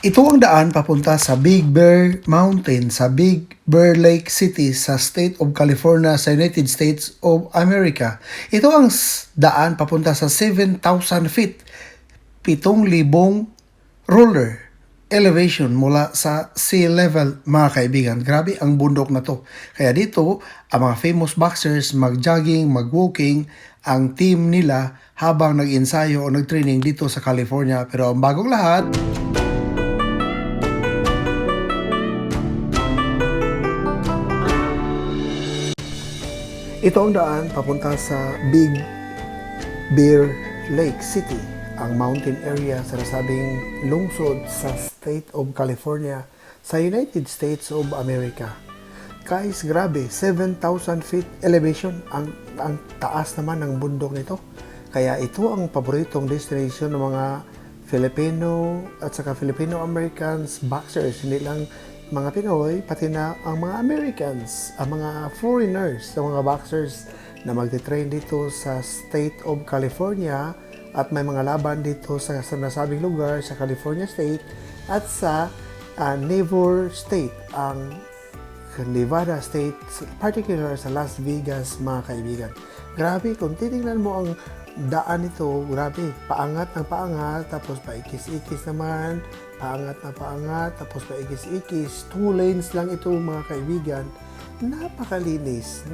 Ito ang daan papunta sa Big Bear Mountain sa Big Bear Lake City sa State of California sa United States of America. Ito ang daan papunta sa 7,000 feet, 7,000 roller elevation mula sa sea level, mga kaibigan. Grabe ang bundok na to. Kaya dito, ang mga famous boxers mag-jogging, mag-walking, ang team nila habang nag-ensayo o nag-training dito sa California. Pero ang bagong lahat, ito ang daan papunta sa Big Bear Lake City, ang mountain area sa nasabing lungsod sa State of California sa United States of America. Guys, grabe, 7,000 feet elevation ang taas naman ng bundok nito. Kaya ito ang paboritong destination ng mga Filipino at saka Filipino-Americans boxers, hindi lang mga Pinoy, pati na ang mga Americans, ang mga foreigners, ang mga boxers na magte-train dito sa State of California at may mga laban dito sa nasabing lugar sa California State at sa Neighbor State, ang Nevada State, particular sa Las Vegas, mga kaibigan. Grabe, kung titingnan mo ang daan nito, grabe, paangat ng paangat, tapos paikis-ikis naman, paangat na paangat, tapos paikis-ikis. 2 lanes lang ito, mga kaibigan. Napakalinis,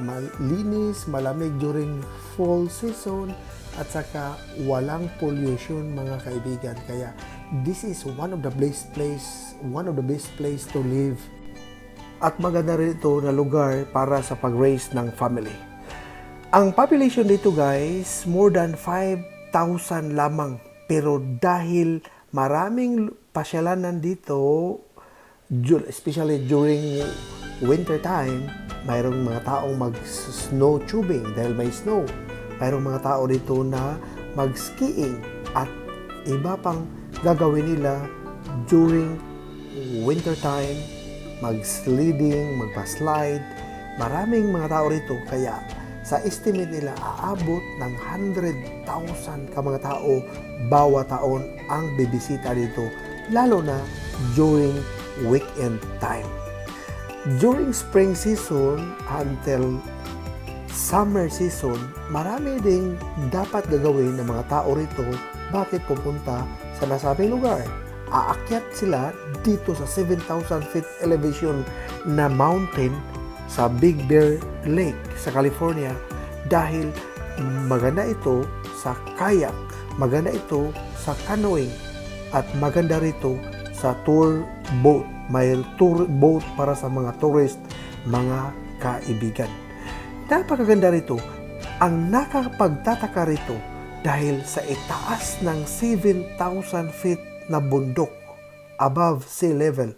malinis, malamig during fall season, at saka walang pollution, mga kaibigan. Kaya this is one of the best place to live. At maganda rin ito na lugar para sa pag-raise ng family. Ang population dito, guys, more than 5,000 lamang. Pero dahil maraming pasyalanan dito, especially during winter time, mayroong mga taong mag-snow tubing dahil may snow. Mayroong mga tao dito na mag-skiing at iba pang gagawin nila during winter time, mag-sledding, magpa-slide. Maraming mga tao rito, kaya sa estimate nila, aabot ng 100,000 ka mga tao bawat taon ang bibisita dito, lalo na during weekend time. During spring season until summer season, marami ding dapat gagawin ng mga tao rito. Bakit pupunta sa nasabing lugar? Aakyat sila dito sa 7,000 feet elevation na mountain sa Big Bear Lake sa California dahil maganda ito sa kayak, maganda ito sa canoeing, at maganda rito sa tour boat. May tour boat para sa mga tourist, mga kaibigan. Napakaganda rito. Ang nakapagtataka rito dahil sa itaas ng 7,000 feet na bundok above sea level,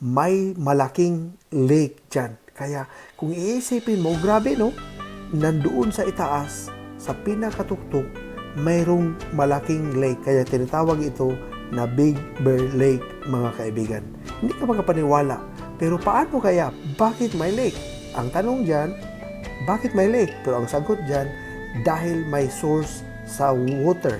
may malaking lake dyan. Kaya kung iisipin mo, grabe no, nandoon sa itaas, sa pinakatuktok, mayroong malaking lake. Kaya tinatawag ito na Big Bear Lake, mga kaibigan. Hindi ka makapaniwala. Pero paano kaya? Bakit may lake? Ang tanong dyan, bakit may lake? Pero ang sagot dyan, dahil may source sa water.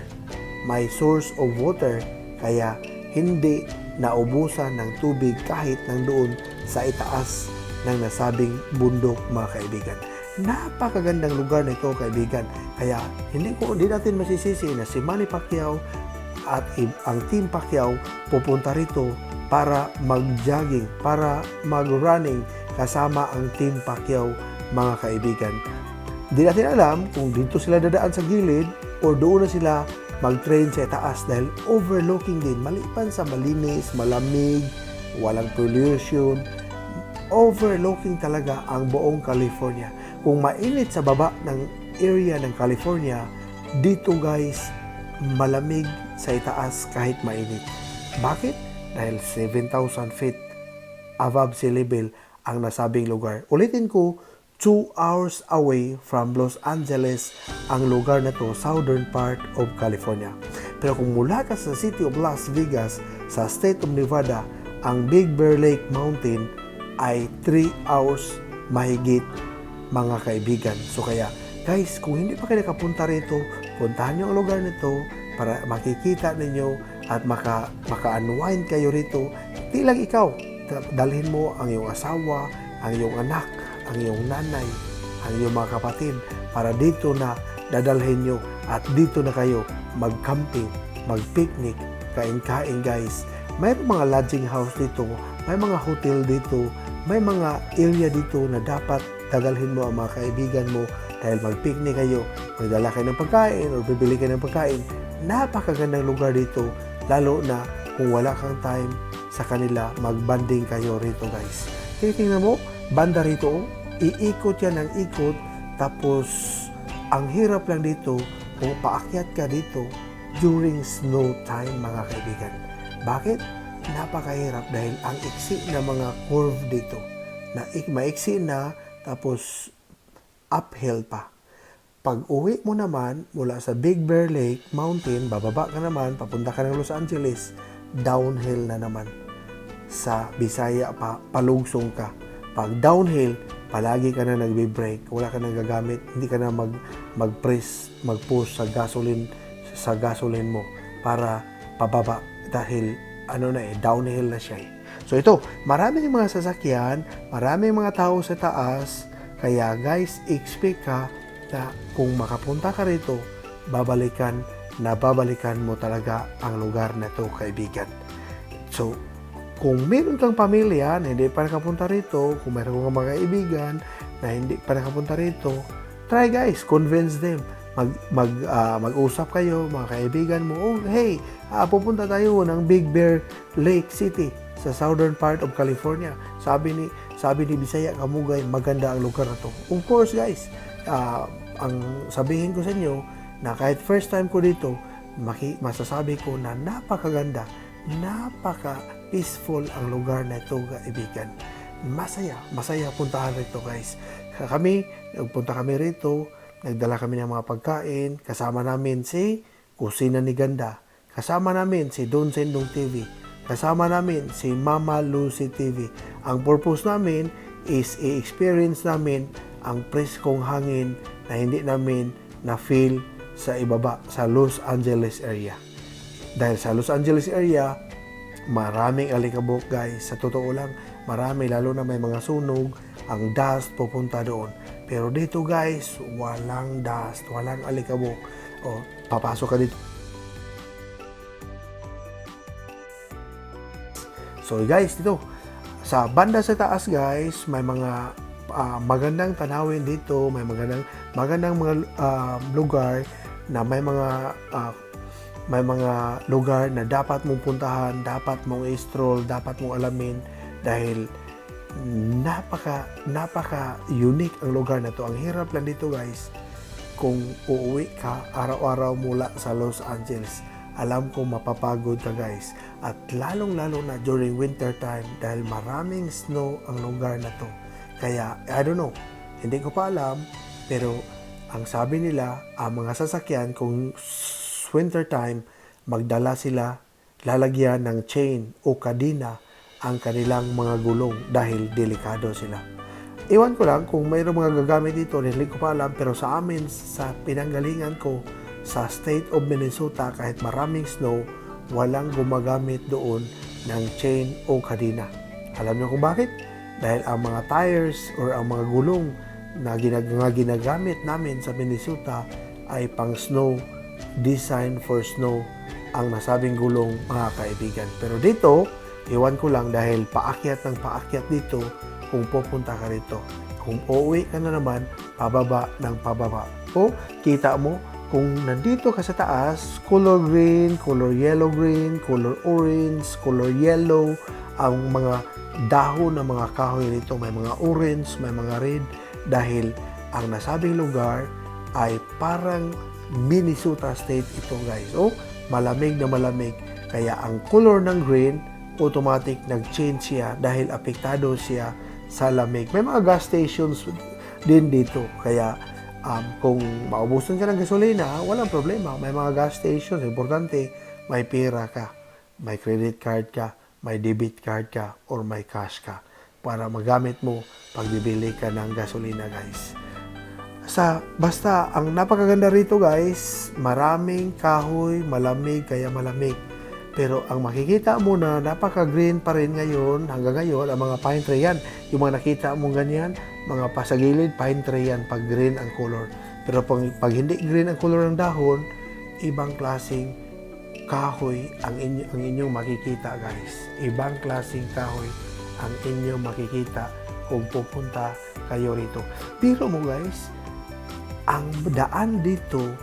May source of water, kaya hindi naubusan ng tubig kahit nandoon sa itaas ng nasabing bundok, mga kaibigan. Napakagandang lugar na ito, kaibigan. Kaya hindi natin masisisi na si Manny Pacquiao at ang Team Pacquiao pupunta rito para mag-jogging, para mag-running kasama ang Team Pacquiao, mga kaibigan. Hindi natin alam kung dito sila dadaan sa gilid o doon na sila mag-train sa itaas dahil overlooking din. Maliban sa malinis, malamig, walang pollution, overlooking talaga ang buong California. Kung mainit sa baba ng area ng California, dito guys, malamig sa itaas kahit mainit. Bakit? Dahil 7,000 feet above sea level ang nasabing lugar. Ulitin ko, 2 hours away from Los Angeles ang lugar na to, southern part of California. Pero kung mula ka sa City of Las Vegas, sa State of Nevada, ang Big Bear Lake Mountain ay 3 hours mahigit, mga kaibigan. So kaya, guys, kung hindi pa kayo nakapunta rito, puntahan nyo ang lugar nito para makikita ninyo at maka-unwind kayo rito. Di lang ikaw, dalhin mo ang iyong asawa, ang iyong anak, ang iyong nanay, ang iyong mga kapatid para dito na dadalhin nyo at dito na kayo mag-camping, mag-picnic, kain-kain guys. May mga lodging house dito, may mga hotel dito, may mga area dito na dapat dadalhin mo ang mga kaibigan mo dahil mag-picnic kayo, magdala kayo ng pagkain o bibili kayo ng pagkain. Napakagandang lugar dito, lalo na kung wala kang time sa kanila, mag-banding kayo rito guys. Tingnan mo, banda rito, iikot yan ng ikot, tapos ang hirap lang dito kung paakyat ka dito during snow time mga kaibigan. Bakit? Napakahirap dahil ang iksi na mga curve dito, na maiksi na tapos uphill pa. Pag uwi mo naman mula sa Big Bear Lake Mountain, bababa ka naman, papunta ka ng Los Angeles, downhill na naman. Sa Bisaya pa, palugsong ka. Pag downhill, palagi ka na nagbe-brake, wala ka nang gagamit, hindi ka na mag-push sa gasoline mo para pababa dahil downhill na siya. So ito, maraming mga sasakyan, maraming mga tao sa taas, kaya guys, expect ka na kung makapunta ka rito, babalikan mo talaga ang lugar na to, kaibigan. So, kung meron kang pamilya na hindi pa nakapunta rito, kung meron kang mga kaibigan na hindi pa nakapunta rito, try guys, convince them. Mag-usap kayo, mga kaibigan mo, oh hey, pupunta tayo ng Big Bear Lake City sa southern part of California. Sabi ni Bisaya Kamugay, maganda ang lugar na to. Of course guys, ang sabihin ko sa inyo na kahit first time ko dito, masasabi ko na napakaganda, napaka-peaceful ang lugar na ito, kaibigan. Masaya puntahan rito guys. Nagpunta kami rito, nagdala kami ng mga pagkain, kasama namin si Kusina ni Ganda, kasama namin si Don Sendong TV, kasama namin si Mama Lucy TV. Ang purpose namin is i-experience namin ang preskong hangin na hindi namin na-feel sa ibaba, sa Los Angeles area. Dahil sa Los Angeles area, maraming alikabok guys. Sa totoo lang, marami, lalo na may mga sunog, ang dust pupunta doon. Pero dito guys, walang dust, walang alikabok. O, papasok ka dito. So guys, dito, sa banda sa taas guys, may mga magandang tanawin dito, may magandang mga lugar na may mga lugar na dapat mong puntahan, dapat mong i-stroll, dapat mong alamin dahil napaka unique ang lugar na to. Ang hirap lang dito guys, kung uuwi ka araw-araw mula sa Los Angeles, alam ko mapapagod ka guys, at lalong-lalo na during winter time dahil maraming snow ang lugar na to. Kaya I don't know, hindi ko pa alam, pero ang sabi nila, ang mga sasakyan kung winter time, magdala sila, lalagyan ng chain o kadina ang kanilang mga gulong dahil delikado sila. Iwan ko lang kung mayroong mga gagamit dito, hindi ko pa alam, pero sa amin, sa pinanggalingan ko, sa state of Minnesota, kahit maraming snow, walang gumagamit doon ng chain o kadina. Alam niyo kung bakit? Dahil ang mga tires or ang mga gulong na ginagamit namin sa Minnesota ay pang snow, design for snow ang nasabing gulong, mga kaibigan. Pero dito, iwan ko lang dahil paakyat dito kung pupunta ka rito. Kung uuwi ka na naman, pababa ng pababa. O, kita mo, kung nandito ka sa taas, color green, color yellow-green, color orange, color yellow, ang mga dahon ng mga kahoy nito, may mga orange, may mga red, dahil ang nasabing lugar ay parang Minnesota State ito guys. O, malamig na malamig. Kaya ang color ng green, automatic nag-change siya dahil apektado siya sa lamig. May mga gas stations din dito. Kaya kung maubusan ka ng gasolina, walang problema. May mga gas stations. Importante, may pera ka, may credit card ka, may debit card ka, or may cash ka para magamit mo pag bibili ka ng gasolina guys. Basta, ang napakaganda rito guys, maraming kahoy, malamig, kaya malamig. Pero ang makikita mo na napaka-green pa rin ngayon, hanggang ngayon, ang mga pine tree yan. Yung mga nakita mo ganyan, mga pasagilid, pine tree yan pag green ang color. Pero pag hindi green ang color ng dahon, ibang klaseng kahoy ang inyong makikita, guys. Ibang klaseng kahoy ang inyong makikita kung pupunta kayo rito. Pero mo, guys, ang daan dito,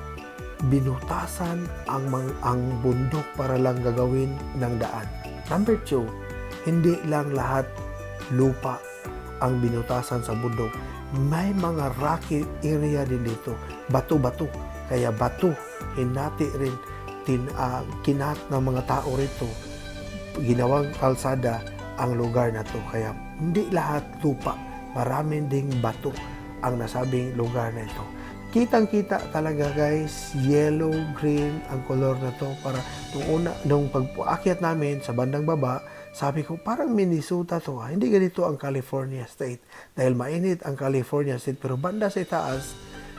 binutasan ang bundok para lang gagawin ng daan. Number 2, hindi lang lahat lupa ang binutasan sa bundok. May mga rocky area din dito. Bato-bato. Kaya bato, hinati rin, kinat ng mga tao rito. Ginawang kalsada ang lugar na to. Kaya hindi lahat lupa. Maraming ding bato ang nasabing lugar na ito. Kitang-kita talaga, guys, yellow, green ang color na to. Para nung pag-aakyat namin sa bandang baba, sabi ko, parang Minnesota to. Hindi ganito ang California State. Dahil mainit ang California State, pero banda sa itaas,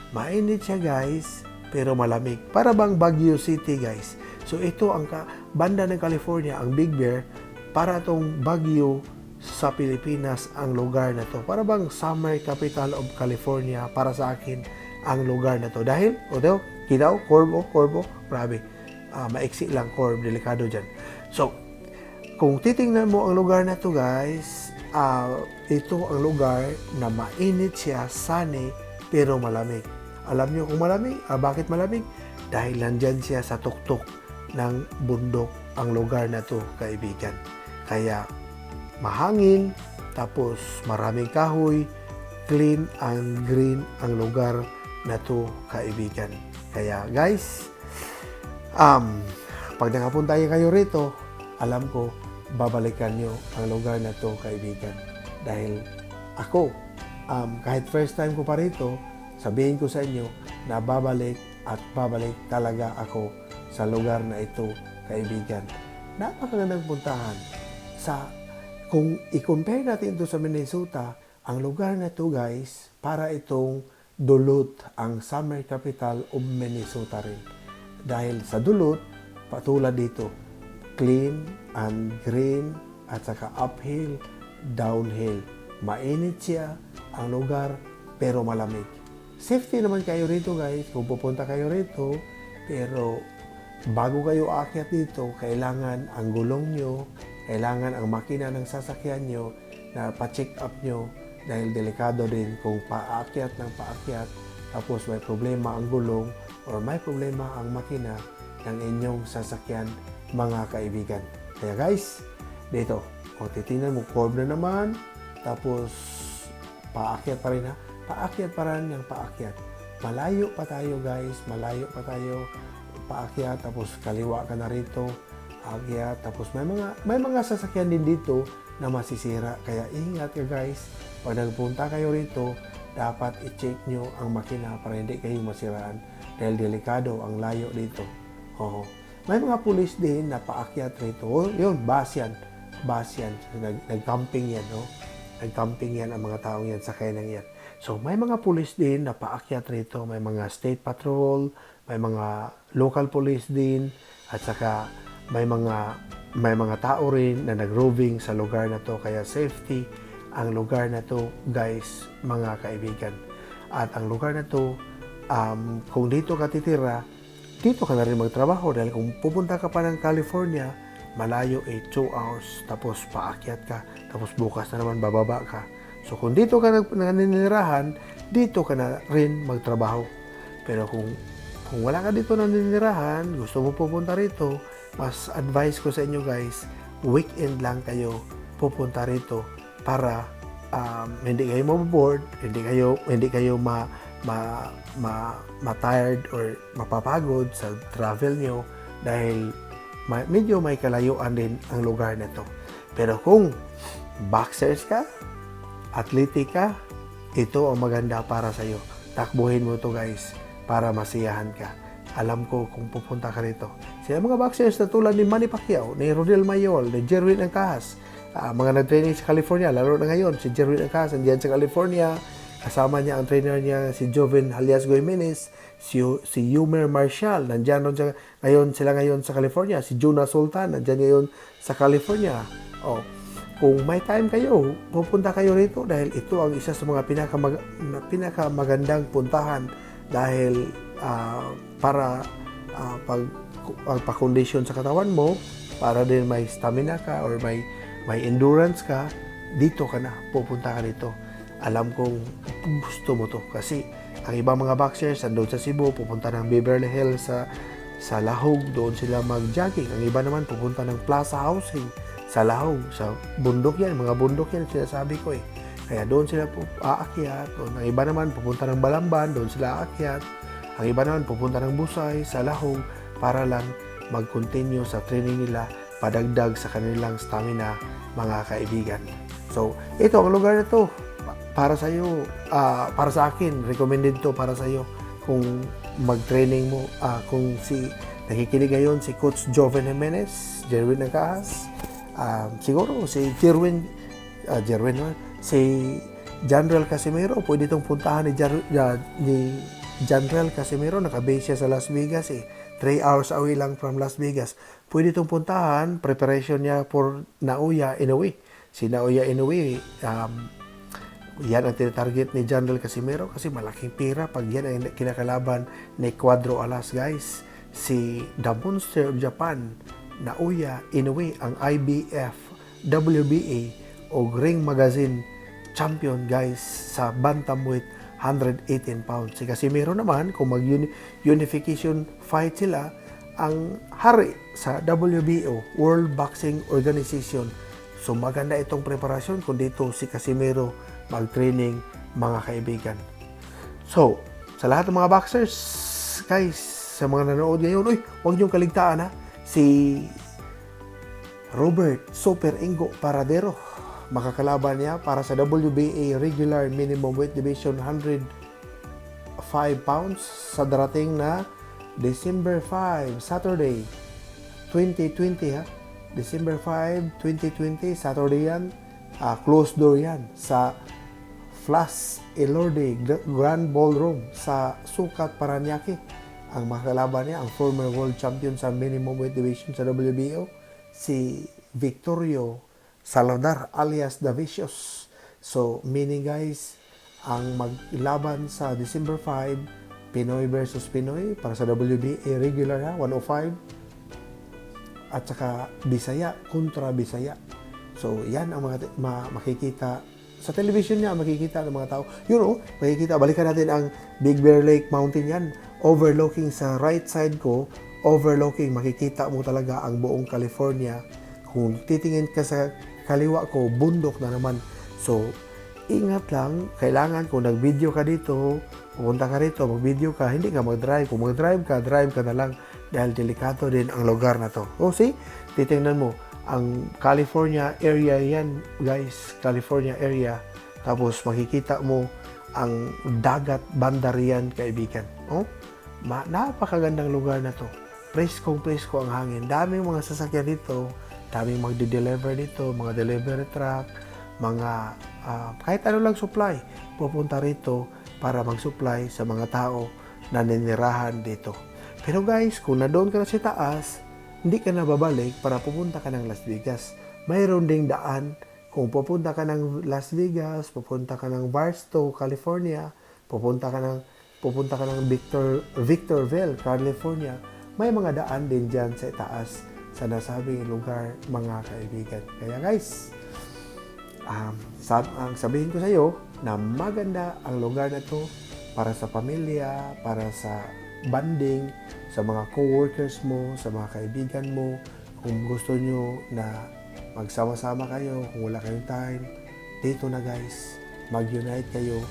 mainit siya, guys, pero malamig. Para bang Baguio City, guys. So ito ang banda ng California, ang Big Bear, para tong Baguio sa Pilipinas ang lugar na to. Para bang summer capital of California para sa akin ang lugar na to. Dahil, kita ko, corvo, grabe. Maiksi lang, curve, delikado dyan. So, kung titingnan mo ang lugar na to, guys, ito ang lugar na mainit siya, sunny, pero malamig. Alam nyo kung malamig? Bakit malamig? Dahil nandyan siya sa tuktok ng bundok ang lugar na to, kaibigan. Kaya, mahangin, tapos maraming kahoy, clean and green ang lugar na to, kaibigan. Kaya guys, pag nakapunta kayo rito, alam ko, babalikan nyo ang lugar na to, kaibigan. Dahil ako, kahit first time ko pa rito, sabihin ko sa inyo na babalik at babalik talaga ako sa lugar na ito, kaibigan. Napakagandang puntahan. Kung i-compare natin ito sa Minnesota, ang lugar na to, guys, para itong Duluth, ang summer capital of Minnesota rin. Dahil sa Duluth, patulad dito, clean and green at saka uphill, downhill. Mainit siya ang lugar pero malamig. Safety naman kayo rito, guys, kung pupunta kayo rito. Pero bago kayo aakyat dito, kailangan ang gulong nyo, kailangan ang makina ng sasakyan nyo na pa-check up nyo. Dahil delikado din kung paakyat ng paakyat, tapos may problema ang gulong or may problema ang makina ng inyong sasakyan, mga kaibigan. Kaya guys, dito, titingnan mo, curve na naman, tapos paakyat pa rin ha. Paakyat pa rin yung paakyat. Malayo pa tayo, guys, malayo pa tayo paakyat, tapos kaliwa ka na rito, akyat, tapos may mga sasakyan din dito na masisira. Kaya ingat ka, guys. Pag nagpunta kayo rito, dapat i-check nyo ang makina para hindi kayo masiraan dahil delikado ang layo dito. May mga pulis din na paakyat rito. Yun, bus yan. Nag-camping yan. Nag-camping yan ang mga taong yan, sakay ng yan. So, may mga pulis din na paakyat rito. May mga state patrol, may mga local police din, at saka may mga tao rin na nag-roving sa lugar na to. Kaya safety ang lugar na to, guys, mga kaibigan. At ang lugar na to, kung dito ka titira, dito ka na rin magtrabaho. Dahil kung pupunta ka pa ng California, malayo 2 hours, tapos paakyat ka, tapos bukas na naman bababa ka. So kung dito ka naninirahan, dito ka na rin magtrabaho. Pero kung wala ka dito naninirahan, gusto mo pupunta rito, mas advice ko sa inyo, guys, weekend lang kayo pupunta rito para hindi kayo maboboard, hindi kayo ma-tired or mapapagod sa travel nyo dahil medyo may kalayuan din ang lugar na to. Pero kung boxers ka, athletic ka, ito ang maganda para sa iyo. Takbuhin mo to, guys, para masiyahan ka. Alam ko kung pupunta ka rito. Sila mga boxers na tulad ni Manny Pacquiao, ni Rodel Mayol, ni Jerwin Angcas, mga nag-training sa California, lalo na ngayon, si Jerwin Angcas, nandiyan sa California, Kasama niya ang trainer niya si Joven Haliasgo Jimenez, si Yumer Marshall, nandiyan ngayon sila ngayon sa California. Si Jonah Sultan, nandiyan ngayon sa California. Oh, kung may time kayo, pupunta kayo rito dahil ito ang isa sa mga pinakamagandang puntahan dahil para pagpakondisyon sa katawan mo, para din may stamina ka or may endurance ka, dito ka na, pupunta ka dito. Alam kong gusto mo to kasi ang ibang mga boxers andun sa Cebu, pupunta ng Beverly Hills sa Lahog, doon sila mag-jogging. Ang iba naman pupunta ng Plaza Housing sa Lahog, sa bundok yan, mga bundok yan sinasabi ko eh. Kaya doon sila aakyat. Ang iba naman pupunta ng Balamban, doon sila aakyat. Ang iba naman pupunta ng Busay, sa Lahog, para lang mag-continue sa training nila, padagdag sa kanilang stamina, mga kaibigan. So, ito ang lugar na to para sa iyo, para sa akin, recommended to para sa iyo kung mag-training mo, kung nakikinig ngayon si Coach Joven Jimenez, Jerwin Nagkaas, siguro si si General Casimiro, pwede itong puntahan ni General Casimiro, nakabase siya sa Las Vegas 3 hours away lang from Las Vegas. Pwede itong puntahan, preparation niya for Naoya Inoue. Si Naoya Inoue, yan ang tinatarget ni General Casimiro kasi malaking pera pag yan ang kinakalaban ni Cuadro Alas, guys. Si The Monster of Japan, Naoya Inoue, ang IBF, WBA o Ring Magazine champion, guys, sa bantamweight 118 pounds. Si Casimiro naman, kung mag-unification fight sila, ang hari sa WBO, World Boxing Organization. So maganda itong preparasyon kung dito si Casimiro mag-training, mga kaibigan. So, sa lahat ng mga boxers, guys, sa mga nanood ngayon, huwag niyong kaligtaan si Robert Super Ingo Paradero. Makakalaban niya para sa WBA regular minimum weight division 105 pounds sa darating na December 5, Saturday 2020 December 5, 2020, Saturday yan. Closed door yan sa Flas Elorde Grand Ballroom sa Sukat, Parañaque. Ang makakalaban niya, ang former world champion sa minimum weight division sa WBO, si Victorio Salazar alias The Vicious. So, meaning guys, ang maglaban sa December 5, Pinoy versus Pinoy para sa WBA regular 105 at saka Bisaya kontra Bisaya. So, yan ang mga makikita sa television niya, makikita ng mga tao. Makikita, balikan natin ang Big Bear Lake Mountain yan. Overlooking sa right side ko, overlooking, makikita mo talaga ang buong California. Kung titingin ka sa kaliwa ko, bundok na naman. So, ingat lang, kailangan kung nag-video ka dito, pupunta ka rito, mag-video ka, hindi ka mag-drive. Kung mag-drive ka na lang dahil delikado din ang lugar na to. See, titingnan mo, ang California area yan, guys, California area. Tapos makikita mo ang dagat banda riyan, kaibigan. Napakagandang lugar na to. Presko ang hangin. Daming mga sasakyan dito, daming magde-deliver dito, mga delivery truck, mga kahit ano lang supply, pupunta rito para mag-supply sa mga tao na ninirahan dito. Pero guys, kung na doon ka na sa taas, hindi ka na babalik para pupunta ka ng Las Vegas. Mayroon ding daan kung pupunta ka ng Las Vegas, pupunta ka ng Barstow, California, pupunta ka ng Victorville, California. May mga daan din dyan sa taas sa nasabing lugar, mga kaibigan. Kaya guys, ang sabihin ko sa iyo na maganda ang lugar na to para sa pamilya, para sa banding, sa mga co-workers mo, sa mga kaibigan mo. Kung gusto nyo na magsama-sama kayo, kung wala kayong time, dito na guys, mag-unite kayo,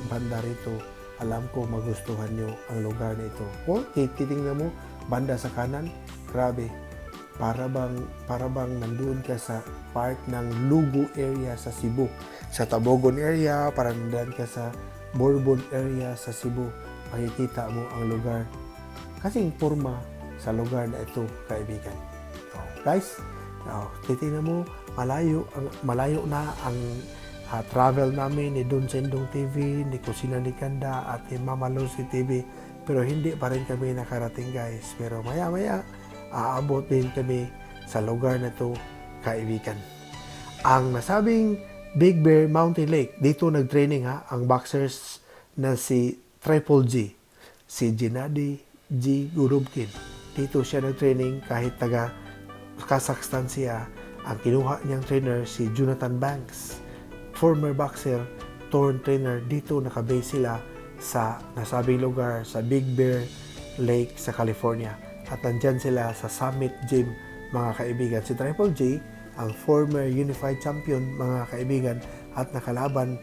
banda rito. Alam ko magustuhan nyo ang lugar na ito. Titingnan mo, banda sa kanan, grabe. Para bang nandoon ka sa part ng Lugo area sa Cebu. Sa Tabogon area, para nandoon ka sa Bourbon area sa Cebu. Makikita mo ang lugar. Kasing porma sa lugar na ito, kaibigan. Guys, titingnan mo, malayo na ang travel namin ni Don Sendong TV, ni Kusina ni Kanda at ni Mama Lucy TV. Pero hindi pa rin kami nakarating guys. Pero maya-maya, aabot din kami sa lugar na to, kaibigan. Ang nasabing Big Bear Mountain Lake, dito nag-training ang boxers na si Triple G, si Gennady G. Golovkin. Dito siya nag-training kahit taga Kazakhstan siya. Ang kinuha niyang trainer si Jonathan Banks, former boxer, torn trainer. Dito nakabase sila sa nasabing lugar sa Big Bear Lake sa California. At nandyan sila sa Summit Gym, mga kaibigan. Si Triple J, ang former unified champion, mga kaibigan, at nakalaban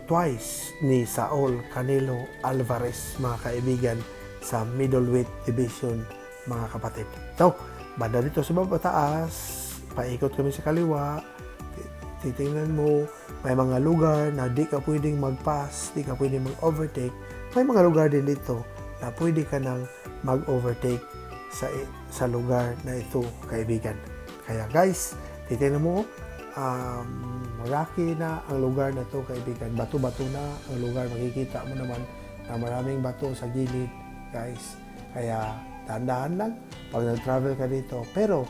twice ni Saul Canelo Alvarez, mga kaibigan, sa middleweight division, mga kapatid. So, banda dito sa baba taas, paikot kami sa kaliwa, titingnan mo, may mga lugar na di ka pwedeng mag-pass, di ka pwedeng mag-overtake. May mga lugar din dito na pwede ka nang mag-overtake sa lugar na ito, kaibigan. Kaya guys, titingnan mo, rocky na ang lugar na ito, kaibigan. Bato-bato na ang lugar. Makikita mo naman na maraming bato sa gilid, guys. Kaya dahan-dahan lang pag nag-travel ka dito. Pero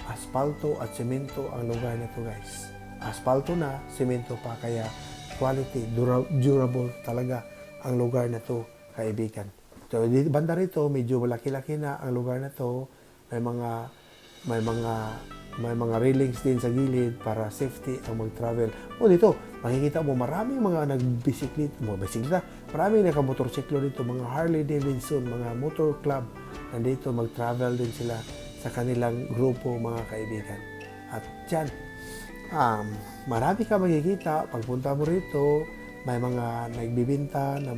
asfalto at semento ang lugar na ito, guys. Asfalto na, semento pa, kaya quality, durable talaga ang lugar na to, kaibigan. So, banda rito, medyo malaki-laki na ang lugar na to. May mga railings din sa gilid para safety ang mag-travel. O dito, makikita mo maraming mga bisikleta, maraming nakamotorsiklo dito, mga Harley Davidson, mga motor club, nandito mag-travel din sila sa kanilang grupo, mga kaibigan. At dyan, marami ka makikita pagpunta mo rito, may mga nagbibinta ng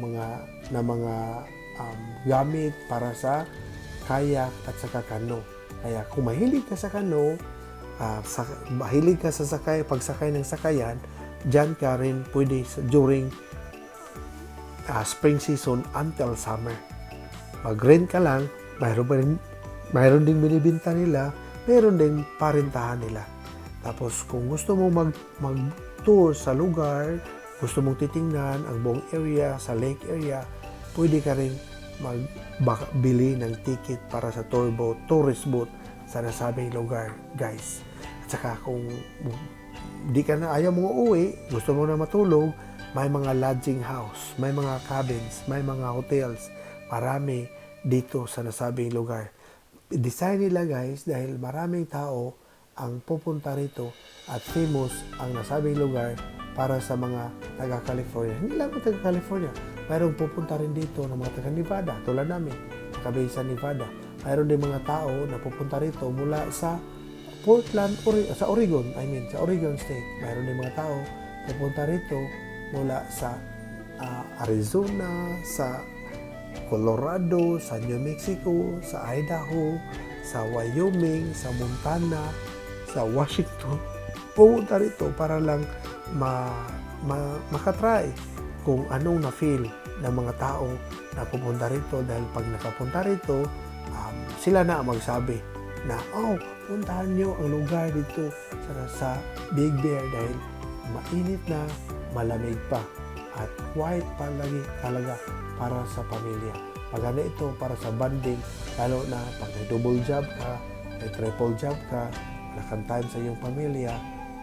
mga gamit para sa kayak at sa kano. Kaya kung mahilig ka sa kano, mahilig ka sa pagsakay ng sakayan, dyan ka rin pwede during spring season until summer. Mag-rent ka lang, mayroon din binibinta nila, mayroon din parintahan nila. Tapos kung gusto mo mag-tour sa lugar, gusto mong titingnan ang buong area, sa lake area, pwede ka rin magbili ng ticket para sa tourist boat sa nasabing lugar, guys. At saka kung ayaw mong uuwi, gusto mo na matulog, may mga lodging house, may mga cabins, may mga hotels, marami dito sa nasabing lugar. Design nila, guys, dahil maraming tao ang pupunta rito at famous ang nasabing lugar para sa mga taga-California. Hindi lang taga-California. Mayroong pupunta rin dito ng mga taga-Nevada, tulad namin, nakabase sa Nevada. Mayroon din mga tao na pupunta rito mula sa sa Oregon State. Mayroon din mga tao pupunta rito mula sa Arizona, sa Colorado, sa New Mexico, sa Idaho, sa Wyoming, sa Montana, sa Washington. Pumunta rito para lang makatry kung anong na-feel ng mga tao na pupunta rito. Dahil pag nakapunta rito, sila na ang magsabi na, puntahan nyo ang lugar dito sa Big Bear dahil mainit na, malamig pa, at quiet pa lagi talaga para sa pamilya. Maganda ito para sa bonding, lalo na pag may double job ka, may triple job ka, nakang time sa iyong pamilya,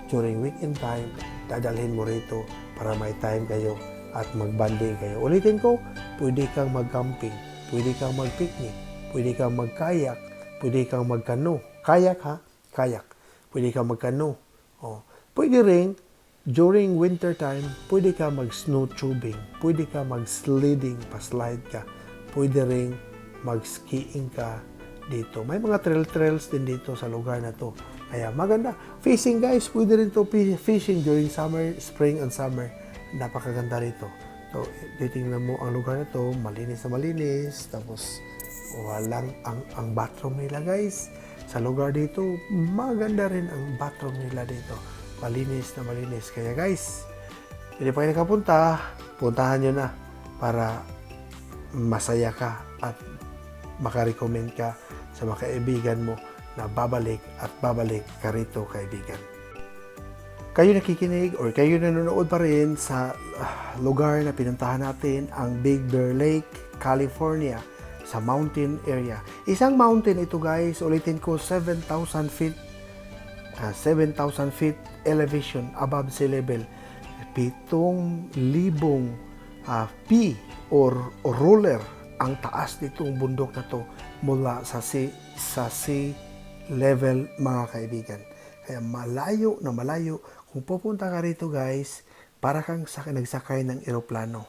during weekend time, dadalhin mo rito para may time kayo at magbanding kayo. Ulitin ko, pwede kang mag-camping, pwede kang mag-picnic, pwede kang mag-kayak, pwede kang mag-canoe. Kayak kayak. Pwede kang mag-canoe. Pwede rin, during winter time, pwede ka mag-snow tubing, pwede ka mag-sledding, pa-slide ka, pwede rin mag-skiing ka dito. May mga trails din dito sa lugar na to. Kaya maganda. Fishing, guys, pwede rin to fishing during summer, spring and summer. Napakaganda rito. So, titingnan mo ang lugar na to, malinis na malinis, tapos walang ang bathroom nila, guys. Sa lugar dito, maganda rin ang bathroom nila dito. Malinis na malinis. Kaya guys, hindi pa kayo nakapunta, puntahan nyo na para masaya ka at makarecommend ka sa mga kaibigan mo na babalik at babalik ka rito, kaibigan. kayo nakikinig or kayo nanonood pa rin sa lugar na pinuntahan natin, ang Big Bear Lake, California, sa mountain area. Isang mountain ito guys, ulitin ko, 7,000 feet elevation above sea level. 7,000 p or roller ang taas nitong bundok na to mula sa sea level, mga kaibigan. Kaya malayo na malayo. Kung pupunta ka rito guys, para kang nagsakay ng eroplano.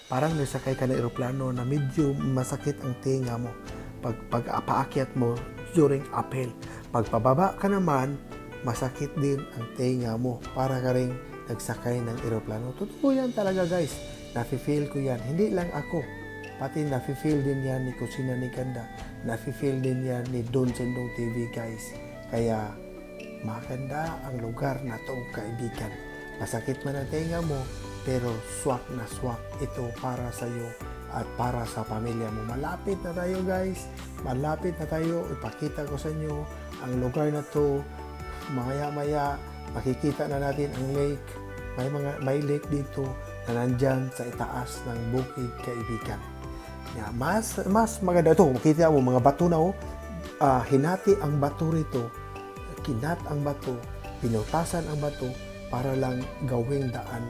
Parang nagsakay ka ng eroplano na medyo masakit ang tinga mo pag-paakyat mo during uphill. Pagpababa ka naman, masakit din ang tinga mo para ka rin nagsakay ng eroplano. Totoo yan talaga guys. Nafe-feel ko yan. Hindi lang ako. Pati nafe-feel din yan ni Kusina ni Ganda. Nafe-feel din yan ni Don Sendong TV guys. Kaya maganda ang lugar na to, kaibigan. Masakit man ang tenga mo, pero swak na swak ito para sa iyo at para sa pamilya mo. Malapit na tayo guys. Malapit na tayo. Ipakita ko sa inyo ang lugar na to. Maya-maya makikita na natin ang lake. May lake dito na nandyan sa itaas ng bukid, kaibigan. Mas maganda ito. Makita mo mga bato na hinati ang bato rito. Kinat ang bato, pinutasan ang bato para lang gawing daan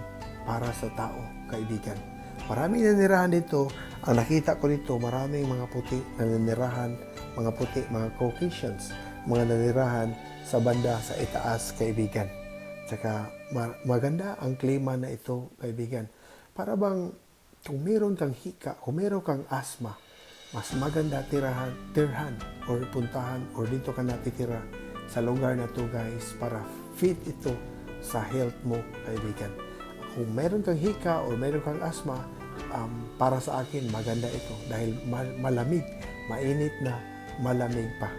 para sa tao, kaibigan. Maraming nanirahan dito. Ang nakita ko dito, maraming mga puti na nanirahan, mga puti, mga Caucasians, mga nanirahan sa banda sa itaas, kaibigan. Tsaka maganda ang klima na ito, kaibigan. Para bang kung meron kang hika, kung meron kang asma, mas maganda tirhan or puntahan or dito ka natitira sa lugar na to guys, para fit ito sa health mo, kaibigan. Kung meron kang hika o meron kang asma, para sa akin maganda ito dahil malamig, mainit na malamig pa.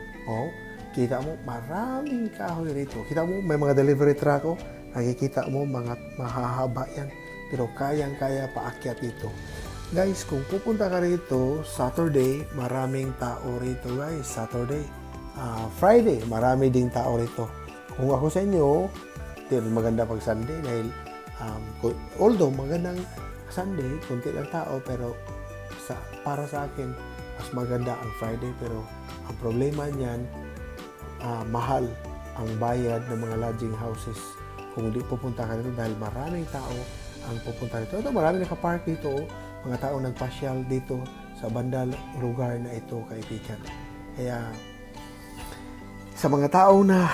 Kita mo maraming kahoy rito. Kita mo may mga delivery truck nakikita mo mga mahahaba yan, pero kayang-kaya paakyat dito. Guys, kung pupunta ka rito Saturday, maraming tao rito guys. Saturday, Friday, marami ding tao rito. Kung ako sa inyo, maganda pag Sunday dahil although magandang Sunday, kunti lang tao, pero para sa akin, mas maganda ang Friday. Pero ang problema niyan, mahal ang bayad ng mga lodging houses kung di pupunta ka dito dahil maraming tao ang pupunta dito. Ito, maraming nakapark dito, mga tao nagpasyal dito sa bandang lugar na ito, kaibigan. Kaya sa mga tao na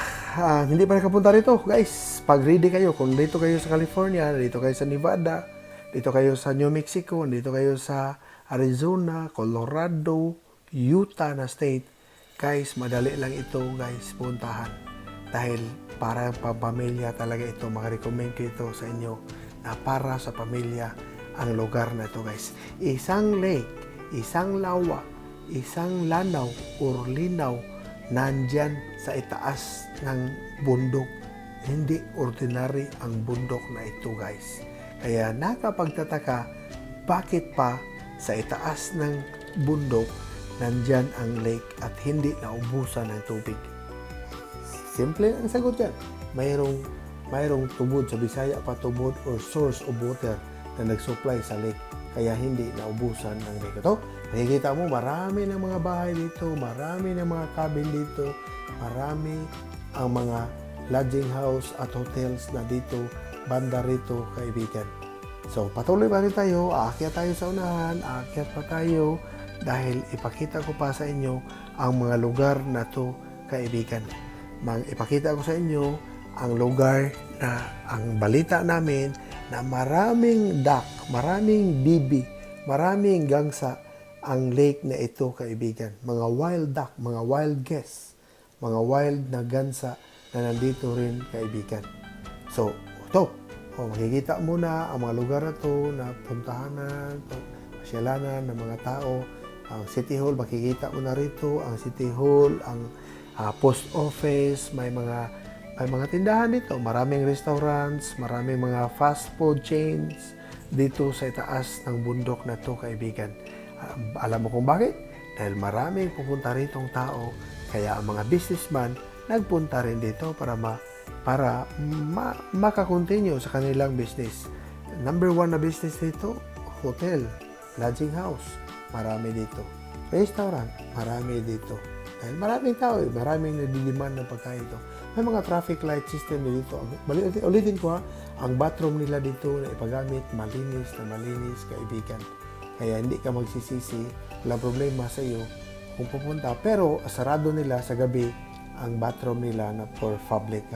hindi pa nakapunta rito, guys, pag ready kayo, kung dito kayo sa California, dito kayo sa Nevada, dito kayo sa New Mexico, dito kayo sa Arizona, Colorado, Utah na state, guys, madali lang ito guys, puntahan. Dahil para pamilya talaga ito, makarecommend ko ito sa inyo na para sa pamilya ang lugar na ito guys. Isang lake, isang lawa, isang lanaw or linaw nandyan sa itaas ng bundok. Hindi ordinary ang bundok na ito guys. Kaya nakapagtataka, bakit pa sa itaas ng bundok nandyan ang lake at hindi naubusan ng tubig? Simple ang sagot yan. Mayroong tubod, sa Bisaya pa tubod or source of water na nagsupply sa lake. Kaya hindi naubusan ng lake. Ito, makikita mo, marami ng mga bahay dito, marami ng mga cabin dito, marami ang mga lodging house at hotels na dito, banda rito, kaibigan. So, patuloy pa rin tayo, aakyat tayo sa unahan, aakyat pa tayo, dahil ipakita ko pa sa inyo ang mga lugar na to, kaibigan. Ipakita ko sa inyo ang lugar na ang balita namin na maraming duck, maraming bibi, maraming gangsa ang lake na ito, kaibigan. Mga wild duck, mga wild geese, mga wild na gansa na nandito rin, kaibigan. So, ito, makikita mo na ang mga lugar na to na puntahanan, pasyalanan ng mga tao. Ang City Hall, makikita mo na rito ang City Hall, ang post office, may mga tindahan dito, maraming restaurants, maraming mga fast food chains dito sa itaas ng bundok na to, kaibigan. Alam mo kung bakit? Dahil maraming pupunta ritong tao, kaya ang mga businessman nagpunta rin dito para para makakontinue sa kanilang business. Number 1 na business dito, hotel, lodging house, marami dito. Restaurant, marami dito. Dahil maraming tao, maraming nagdidiman ng pagkain ito. May mga traffic light system dito. Ulitin ko ang bathroom nila dito na ipagamit, malinis na malinis, kaibigan. Kaya hindi ka magsisisi, walang problema sa iyo kung pupunta. Pero sarado nila sa gabi ang bathroom nila na for public.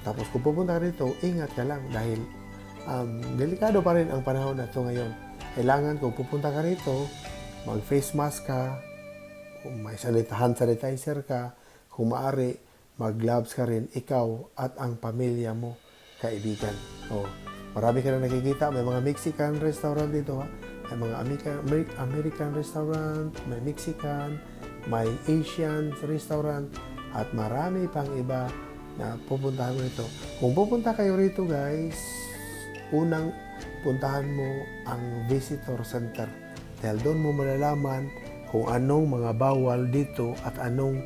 Tapos kung pupunta ka dito, ingat ka lang dahil delikado pa rin ang panahon na ito ngayon. Kailangan kung pupunta ka rito, mag-face mask ka, kung may hand sanitizer ka, kung maaari, mag-gloves ka rin, ikaw at ang pamilya mo, kaibigan. Marami ka na nakikita, may mga Mexican restaurant dito, may mga American restaurant, may Mexican, may Asian restaurant, at marami pang iba na pupuntahan mo rito. Kung pupunta kayo rito guys, unang puntahan mo ang visitor center. Dahil doon mo malalaman kung anong mga bawal dito at anong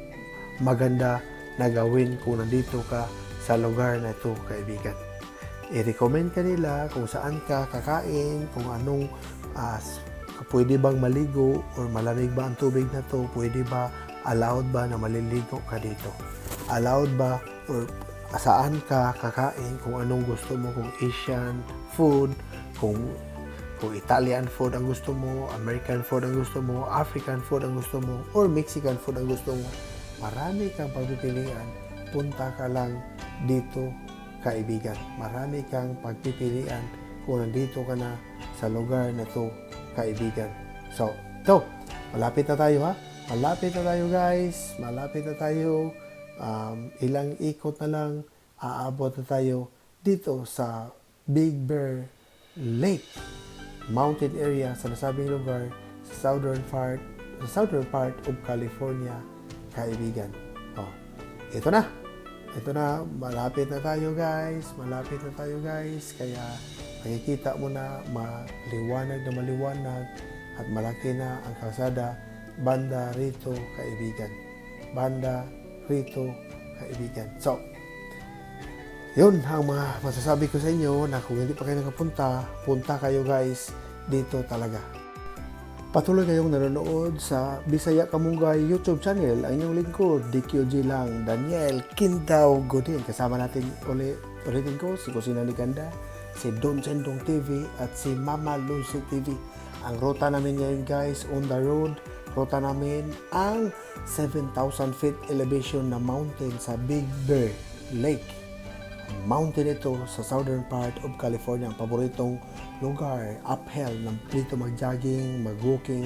maganda na gawin kung nandito ka sa lugar na ito, kaibigan. I-recommend ka nila kung saan ka kakain, kung anong pwede bang maligo or malamig ba ang tubig na to, pwede ba, allowed ba na maliligo ka dito, allowed ba or saan ka kakain, kung anong gusto mo, kung Asian food, kung Italian food ang gusto mo, American food ang gusto mo, African food ang gusto mo, or Mexican food ang gusto mo. Marami kang pagpipilian. Punta ka lang dito, kaibigan. Marami kang pagpipilian kung nandito ka na sa lugar na to, kaibigan. So, ito, malapit na tayo Malapit na tayo guys. Malapit na tayo. Ilang ikot na lang, aabot na tayo dito sa Big Bear Lake mountain area sa nasabing lugar sa southern part of California, kaibigan. Ito na, malapit na tayo guys, kaya makikita mo na maliwanag at malaki na ang kalsada banda rito, kaibigan. So, yun ang mga masasabi ko sa inyo na kung hindi pa kayo nakapunta, punta kayo guys dito talaga. Patuloy kayong nanonood sa Bisaya Kamunggay YouTube channel. Ang inyong lingkod, DQG lang, Daniel Kindaw Godin. Kasama natin ulitin ko si Kusina ni Ganda, si Don Sendong TV at si Mama Lucy TV. Ang ruta namin ngayon guys, on the road, ruta namin ang 7,000 feet elevation na mountain sa Big Bear Lake. Mountain ito sa southern part of California, ang paboritong lugar, uphill, dito mag-jogging, mag-walking,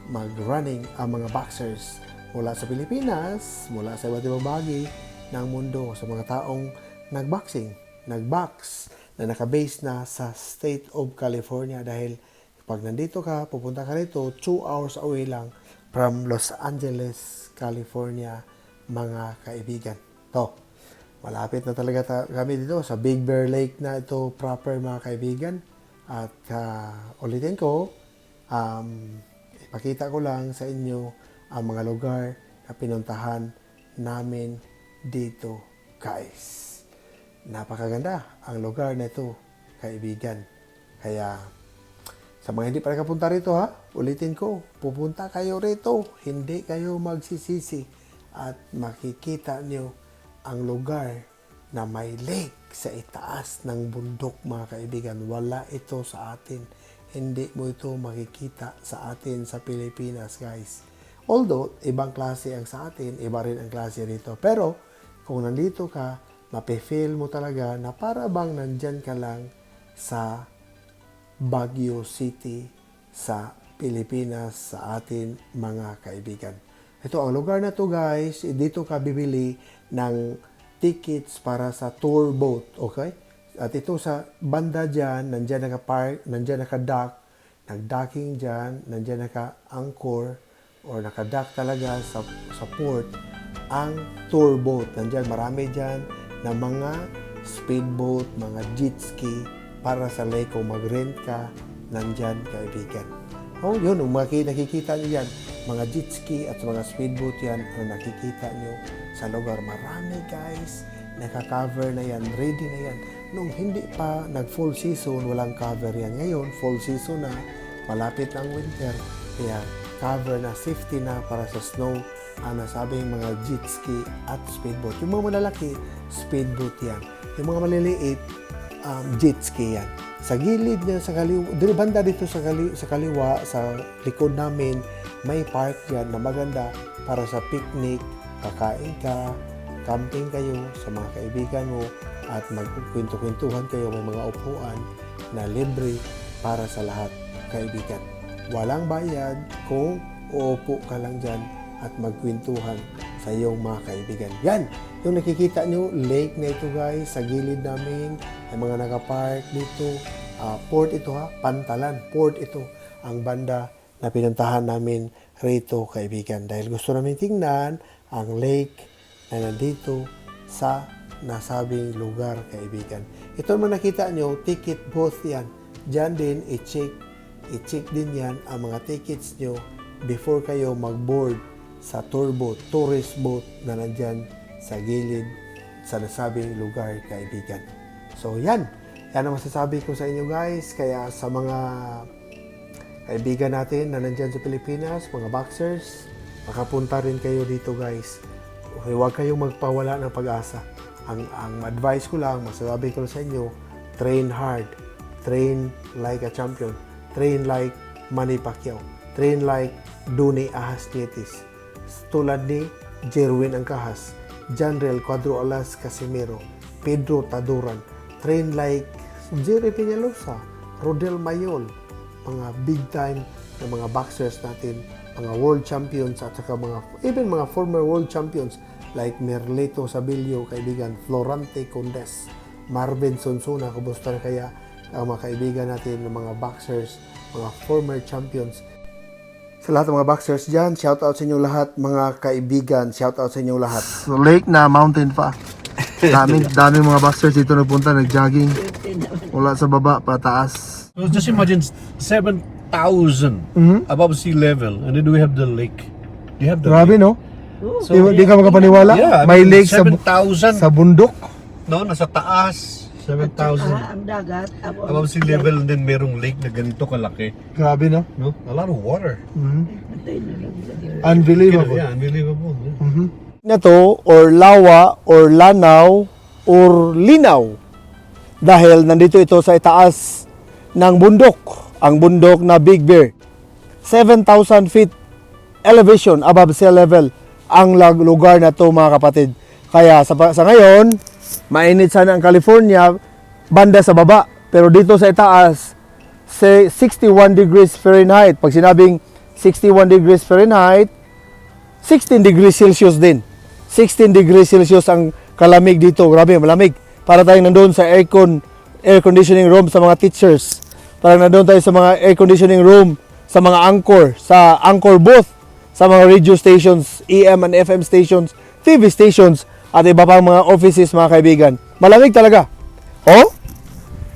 mag-running ang mga boxers mula sa Pilipinas, mula sa iba't ibang bahagi ng mundo, sa mga taong nag-box na nakabase na sa state of California. Dahil pag nandito ka, pupunta ka rito, 2 hours away lang from Los Angeles, California, mga kaibigan. Malapit na talaga kami dito sa Big Bear Lake na ito proper, mga kaibigan. At ulitin ko, ipakita ko lang sa inyo ang mga lugar na pinuntahan namin dito guys. Napakaganda ang lugar na ito, kaibigan. Kaya sa mga hindi pa nakapunta rito ulitin ko, pupunta kayo rito, hindi kayo magsisisi at makikita nyo ang lugar na may lake sa itaas ng bundok, mga kaibigan. Wala ito sa atin. Hindi mo ito makikita sa atin sa Pilipinas, guys. Although, ibang klase ang sa atin, iba rin ang klase rito. Pero, kung nandito ka, mape-feel mo talaga na para bang nandyan ka lang sa Baguio City, sa Pilipinas, sa atin, mga kaibigan. Ito ang lugar na to guys, dito ka bibili ng tickets para sa tour boat, okay? At ito sa banda dyan, nandyan naka-park, nandyan naka-dock, nag-docking dyan, nandyan naka-anchor, or naka-dock talaga sa port, ang tour boat. Nandyan, marami dyan na mga speedboat, mga jet ski, para sa lake. Kung mag-rent ka, nandyan, kaibigan. Yun, nakikita nyo yan, mga jet ski at mga speedboat yan ang nakikita nyo sa lugar. Marami guys naka-cover na yan, ready na yan. Nung hindi pa nag-full season, walang cover yan. Ngayon, full season na, malapit ng winter, kaya cover na, safety na para sa snow. Ang nasabing mga jet ski at speedboat. Yung mga malalaki, speedboat yan. Yung mga maliliit, jet ski yan. Sa gilid niya, sa kaliwa, banda dito sa kaliwa, sa likod namin, may park yan na maganda para sa picnic, kakain ka, camping kayo sa mga kaibigan mo, at magkwento-kwentuhan kayo, may mga upuan na libre para sa lahat kaibigan. Walang bayad kung uupo ka lang dyan at magkwentuhan sa iyong mga kaibigan. Yan, yung nakikita nyo, lake na ito guys, sa gilid namin, may mga nakapark dito. Port ito ha, Pantalan, port ito, ang banda na pinuntahan namin rito kaibigan. Dahil gusto namin tingnan ang lake na nandito sa nasabing lugar kaibigan. Ito naman nakita nyo, ticket booth yan. Diyan din, i-check din yan ang mga tickets nyo before kayo mag-board sa tour boat, tourist boat na nandyan sa gilid sa nasabing lugar kaibigan. So yan ang masasabi ko sa inyo guys. Kaya sa mga kaibigan natin na nandyan sa Pilipinas, mga boxers, makapunta rin kayo dito guys. Huwag kayong magpawala ng pag-asa. Ang advice ko lang, masasabi ko sa inyo, train hard, train like a champion, train like Manny Pacquiao, train like Donnie Ahas Nietis, tulad ni Jerwin Angkahas, Janrel Cuadro Alas Casimiro, Pedro Taduran, train like Jerry Peñalosa, Rodel Mayol, mga big time na mga boxers natin, mga world champions at saka even mga former world champions like Merleto Sabilio, kaibigan, Florante Condes, Marvin Sonsona, kumusta na kaya ang mga kaibigan natin ng mga boxers, mga former champions. Sa lahat ng mga boxers dyan, shout out sa inyo lahat, mga kaibigan, shout out sa inyo lahat. So, lake na, mountain pa. Daming mga boxers dito nagpunta, nag-jogging. Wala sa baba, pataas. So just imagine 7,000 above sea level, and then we have the lake. Do you have the Grabe, lake? no? So, Di ka makapaniwala? Yeah, May lake 7,000. sa bundok. No, nasa taas. 7,000 ang dagat above sea level, and then merong lake na ganito kalaki. Grabe, no? No, a lot of water. Unbelievable. Yeah, unbelievable. Yeah. Ito, or lawa, or lanaw, or linaw. Dahil nandito ito sa itaas ng bundok, ang bundok na Big Bear. 7,000 feet elevation above sea level ang lugar na to mga kapatid. Kaya sa ngayon, mainit sana ang California, banda sa baba. Pero dito sa itaas, 61 degrees Fahrenheit. Pag sinabing 61 degrees Fahrenheit, 16 degrees Celsius din. 16 degrees Celsius ang kalamig dito. Grabe, malamig. Para tayong nandoon sa air conditioning room sa mga teachers. Parang nandoon tayo sa mga air conditioning room, sa mga sa anchor booth, sa mga radio stations, EM and FM stations, TV stations, at iba pang mga offices mga kaibigan. Malamig talaga. Oh?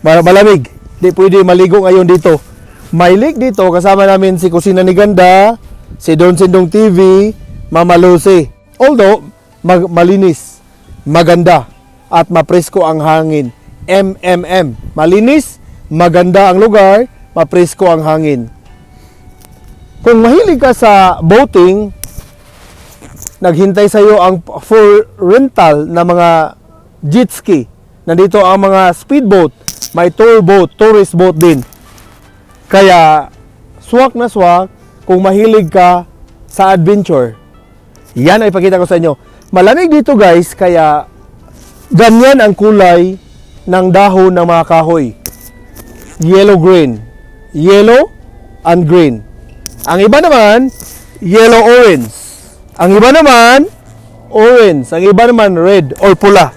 Malamig. Di pwede maligo ngayon dito. May lake dito, kasama namin si Kusina ni Ganda, si Don Sindong TV, Mama Lucy. Although, malinis, maganda, at mapresko ang hangin. Malinis, maganda ang lugar, mapresko ang hangin. Kung mahilig ka sa boating, naghintay sa iyo ang full rental na mga jet ski. Nandito ang mga speedboat, may tour boat, tourist boat din. Kaya, swak na swak kung mahilig ka sa adventure. Yan ay ipakita ko sa inyo. Malamig dito guys, kaya ganyan ang kulay ng dahon ng mga kahoy. Yellow-green. Yellow and green. Ang iba naman, yellow-orange. Ang iba naman, orange. Ang iba naman, red or pula.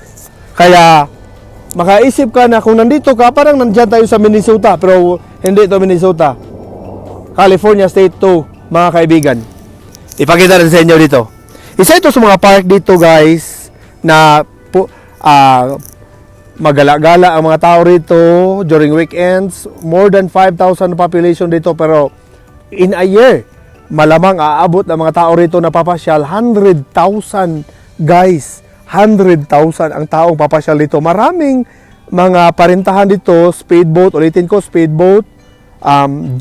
Kaya, makaisip ka na kung nandito ka, parang nandyan tayo sa Minnesota. Pero hindi ito Minnesota. California State to, mga kaibigan. Ipakita rin sa inyo dito. Isa ito sa mga park dito guys, na magala-gala ang mga tao rito during weekends. More than 5,000 population dito, pero in a year, malamang aabot ang mga tao rito na papasyal 100,000 guys 100,000 ang taong papasyal dito. Maraming mga parintahan dito, speedboat, ulitin ko, speedboat,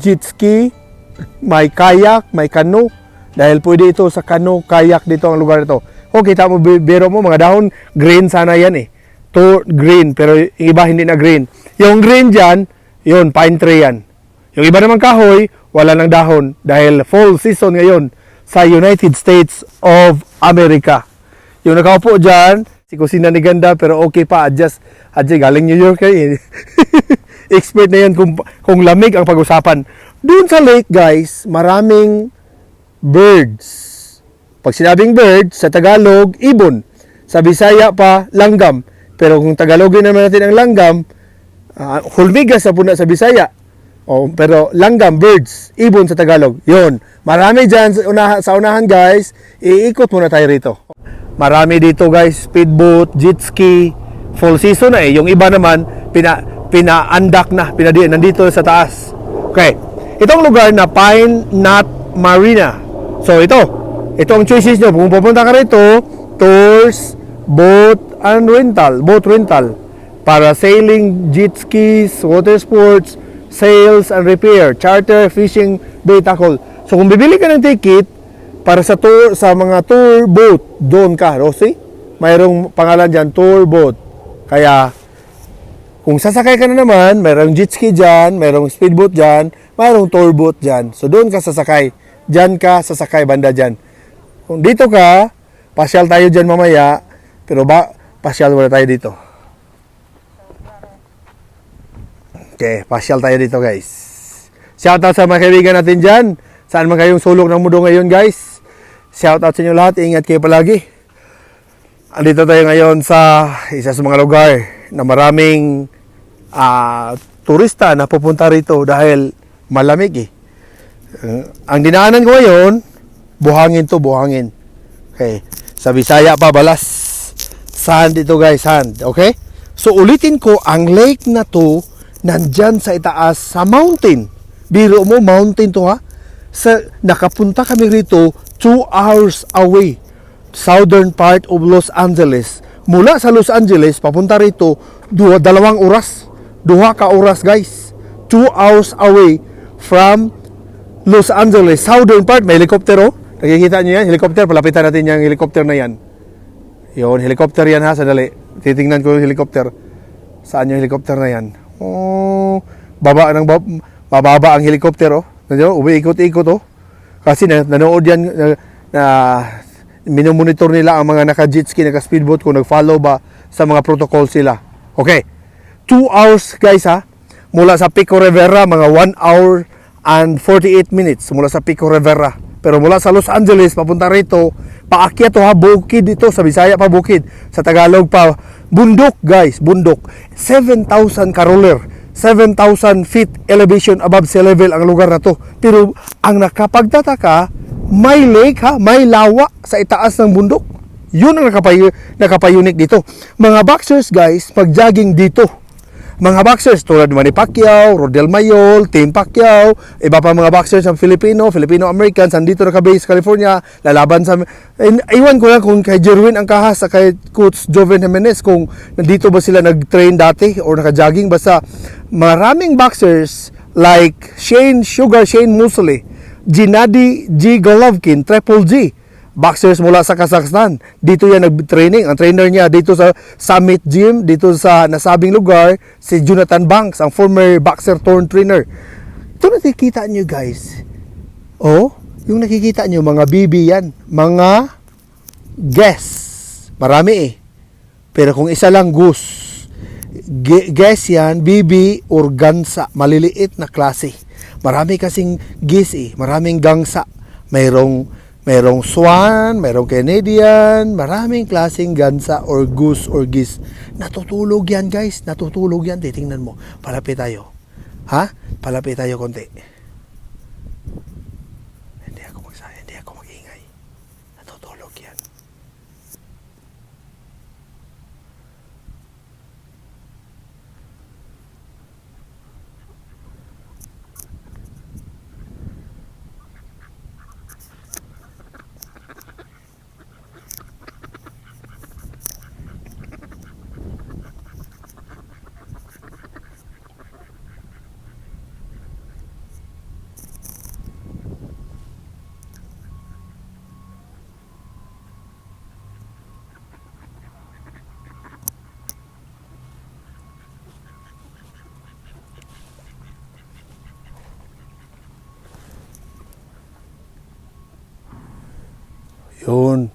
jet ski, may kayak, may canoe. Dahil pwede ito sa canoe, kayak dito ang lugar ito. O kita mo, biro mo, mga dahon, green sana yan eh. To green, pero yung iba hindi na green. Yung green dyan, yun, pine tree yan. Yung iba naman kahoy, wala ng dahon. Dahil fall season ngayon sa United States of America. Yung nakaupo dyan, si kusina ni ganda, pero okay pa, adjust galing New York eh. Expert na yan kung lamig ang pag-usapan. Doon sa lake guys, maraming birds. Pag sinabing birds, sa Tagalog, ibon. Sa Bisaya pa, langgam. Pero kung Tagalogin naman natin ang langgam, hulmigas na puna sa Bisaya. Pero langgam, birds, ibon sa Tagalog. Yun. Marami dyan sa unahan guys. Iikot muna tayo rito. Marami dito guys, speedboat, jet ski, full season na eh. Yung iba naman, pinaandak na, nandito sa taas. Okay. Itong lugar na Pine Knot Marina. So ito ang choices nyo. Kung pupunta ka rito, tours, boat rental, para sailing, jet skis, water sports, sales and repair, charter, fishing, bait, tackle. So kung bibili ka ng ticket para sa tour, sa mga tour boat, doon ka, Rossi. Mayroong pangalan dyan, tour boat. Kaya kung sasakay ka na naman, mayroong jet ski dyan, mayroong speedboat dyan, mayroong tour boat dyan. So doon ka sasakay. Dyan ka sasakay, banda dyan. Kung dito ka, pasyal tayo dyan mamaya, pero pasyal muna tayo dito. Okay, pasyal tayo dito guys. Shoutout sa mga kaibigan natin dyan. Saan man kayong sulok ng mundo ngayon guys. Shoutout sa inyo lahat, ingat kayo palagi. Andito tayo ngayon sa isa sa mga lugar na maraming turista na pupunta rito dahil malamig eh. Ang dinaanan ko ngayon, buhangin. Okay. Sa Bisaya pa, balas. Sand ito guys, sand. Okay? So ulitin ko, ang lake na to, nandyan sa itaas, sa mountain. Biro mo, mountain to ha. Nakapunta kami rito, 2 hours away. Southern part of Los Angeles. Mula sa Los Angeles, papunta rito, 2 oras. 2 ka oras guys. 2 hours away from Los Angeles. Southern part, may helicopter oh. Nakikita nyo yan, helicopter. Palapitan natin yung helicopter na yan. Yun, helicopter yan ha, sandali. Titingnan ko yung helicopter. Saan yung helicopter na yan? Mababa ang helicopter oh. Umiikot-ikot oh. Kasi nanood yan, minomonitor nila ang mga naka-jet ski, naka-speedboat kung nag-follow ba sa mga protocol sila. Okay. 2 hours guys ha. Mula sa Pico Rivera, mga 1 hour and 48 minutes mula sa Pico Rivera. Pero mula sa Los Angeles, papunta rito, paakyat to ha, bukid dito. Sa Bisaya pa bukid. Sa Tagalog pa, bundok guys, bundok. 7,000 karoler. 7,000 feet elevation above sea level ang lugar na to. Pero ang nakapagtataka, may lake ha, may lawa sa itaas ng bundok. Yun ang nakapayunik dito. Mga boxers guys, pag-jogging dito. Mga boxers tulad ni Manny Pacquiao, Rodel Mayol, Tim Pacquiao, iba pa mga boxers ng Filipino-Americans, andito nakabase sa California, lalaban sa... Iwan ko lang kung kay Jerwin Angkahas sa kay Coach Joven Jimenez kung nandito ba sila nag-train dati o naka-jogging. Basta maraming boxers like Shane Mosley, Gennady G. Golovkin, Triple G, boxers mula sa Kazakhstan. Dito yan nag-training. Ang trainer niya dito sa Summit Gym, dito sa nasabing lugar, si Jonathan Banks, ang former boxer turned trainer. Ito nakikita nyo guys. Oh, yung nakikita nyo, mga BB yan. Mga guests. Marami eh. Pero kung isa lang goose. Guess yan, BB or gansa. Maliliit na klase. Marami kasing geese eh. Maraming gangsa. Mayroong swan, mayroong Canadian, maraming klaseng gansa or goose or geese. Natutulog yan guys, natutulog yan. Titingnan mo, palapit tayo. Ha? Palapit tayo konti. Hindi ako mag-ingay. Natutulog yan. Yun.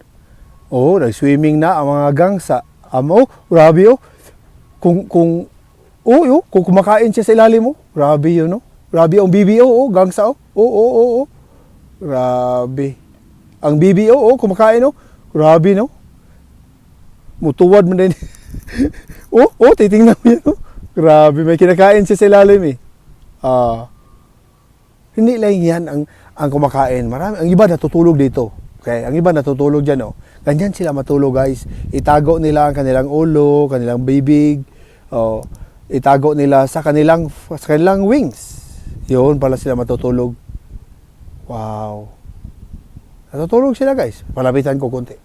Oh, nag-swimming na ang mga gangsa. Oh, grabe oh. Kung kumakain siya sa ilalim mo, grabe yun, no? Grabe ang BBO, oh, gangsa, oh. Oh. Grabe. Ang BBO, oh, kumakain, oh. Grabe, no? Mutuwad mo din. Titingnan mo yan, oh. Grabe, may kinakain siya sa ilalim, eh. Hindi lang yan ang kumakain. Marami, ang iba natutulog dito. Okay, ang iba natutulog dyan, oh. Ganyan sila matulog, guys. Itago nila ang kanilang ulo, kanilang bibig, oh. Itago nila sa kanilang wings. Yun pala sila matutulog. Wow. Natutulog sila, guys. Palapitan ko konti.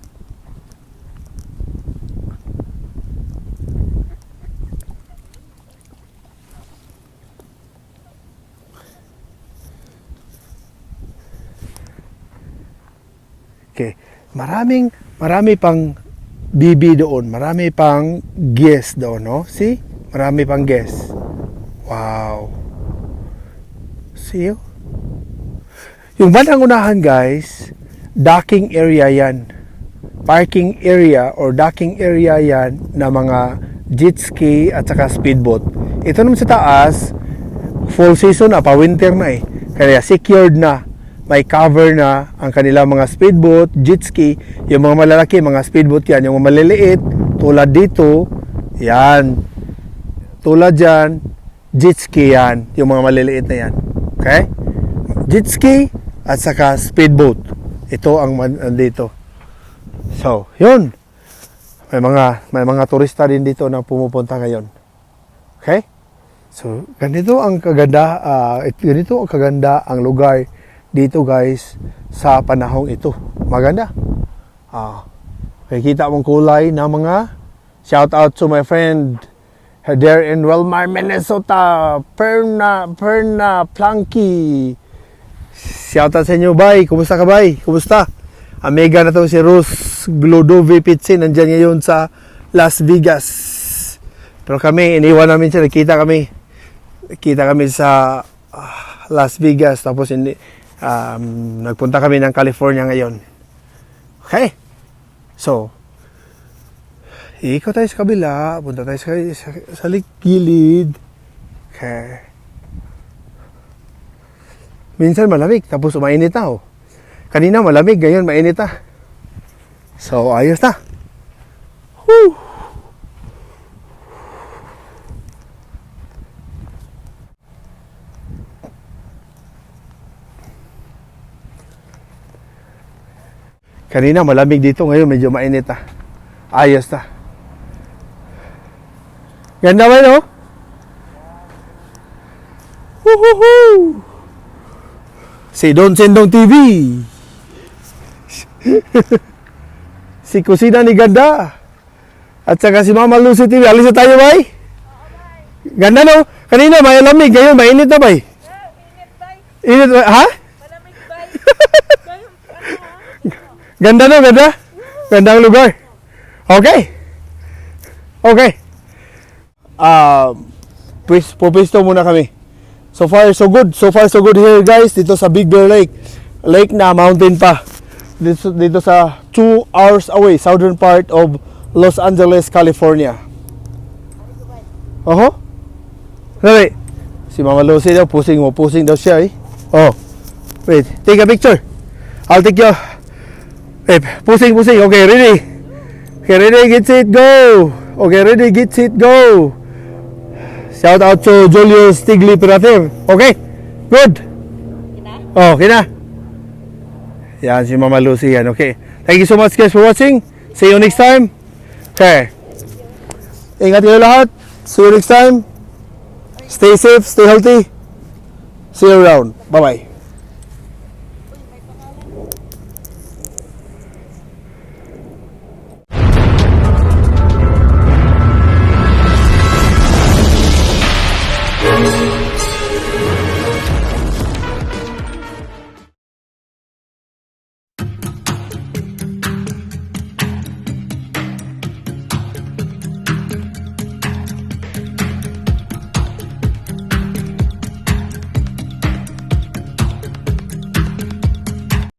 Okay. Marami pang BB doon. Marami pang guest doon, no? See? Marami pang guest. Wow. See you? Yung bandang unahan, guys, docking area yan. Parking area or docking area yan na mga jet ski at saka speedboat. Ito naman sa taas, full season na, pa-winter na eh. Kaya secured na. May cover na ang kanilang mga speedboat, jet ski, yung mga malalaki, mga speedboat yan, yung mga maliliit, tulad dito, yan, tulad dyan, jet ski yan, yung mga maliliit na yan, okay? Jet ski at saka speedboat, ito ang dito. So, yun, may mga turista din dito na pumupunta ngayon, okay? So, ganito ang kaganda ang lugar dito, guys, sa panahong ito. Maganda. Nakikita mong kulay ng mga shout out to my friend there in Wilmar, Minnesota, Perna Planky. Shout out sa inyo, bay. Kumusta ka, bay? Kumusta? Amiga na to si Rose Glodovi Pitsin. Nandyan ngayon sa Las Vegas. Pero kami, iniwan namin siya. Nakita kami sa Las Vegas. Tapos nagpunta kami ng California ngayon. Okay? So, ikot tayo sa kabila. Punta tayo sa gilid. Okay. Minsan malamig, tapos umainit na. Oh. Kanina malamig, ngayon mainit na. So, ayos na. Whew! Kanina malamig dito, ngayon medyo mainit na. Ayos na. Ganda ba, no? Woohoo! Si Don Sendong TV. Si Kusina ni Ganda. At saka si Mama Lucy TV. Alis na tayo, bay? Ganda, no? Kanina malamig, ngayon mainit na, bay? Init, bay? Ha? Malamig, bay. Ganda, no? Ganda? Ganda ang lugar. Okay. Pupisto muna kami. So far so good here, guys, dito sa Big Bear Lake. Lake na, mountain pa. Dito sa 2 hours away, southern part of Los Angeles, California. Dali. Si Mama Lucy daw, pusing daw siya, eh. Oh. Wait, take a picture. I'll take you. Pusing. Okay, ready? Okay, ready, get set, go. Okay, ready, get set, go. Shout out to Julius Tigli Pirater. Okay, good. Okay na. Yan, si Mama Lucy yan. Okay. Thank you so much, guys, for watching. See you next time. Okay. Ingat kayo lahat. See you next time. Stay safe, stay healthy. See you around. Bye-bye.